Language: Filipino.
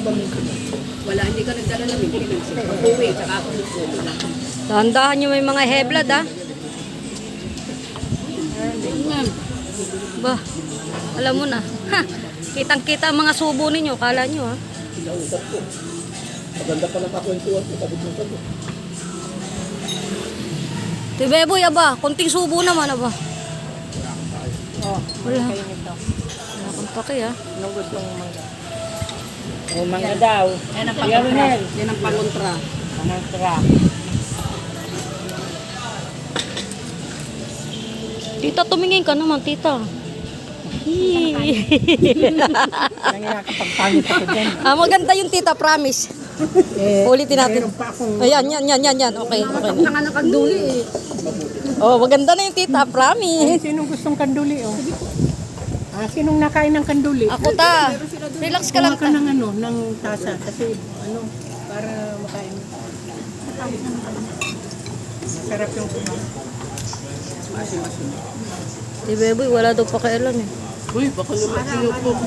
Wala, hindi ka nagdala ng maintenance. Pag-uwi, tsaka ako nagsulo lang. Dahan-dahan nyo may mga heblad, ah. Ba, alam mo na. Ha, kitang-kita ang mga subo ninyo. Kala nyo, ha. Pinausap ko. Maganda pa ng kakwentuhan ko. Sabi ko sabi. Tibeboy, aba. Kunting subo naman, aba. Oh, Wala. kayo nito. Wala kang pake, ha. Anong gusto mong mangga? O mangga daw. Yan ang pangontra. Yan ang pangontra. Manantra. Tita, tumingin ka naman, tita. Nangyayakapagpangit ako dyan. Maganda yung tita, promise. Ulitin natin. Ayan, yan. Okay. Tapos nga nakagduli eh. Oh, maganda na yung tita, promise. Sinong gustong kanduli, oh? Sinong nakain ng kanduli? Ako ta. Relax ka lang, Kuha ka ta. ng ng tasa. Kasi, para makain. Sarap yung kumain. Si Beboy, wala daw pakialam, eh. Uy, baka naman sinupo.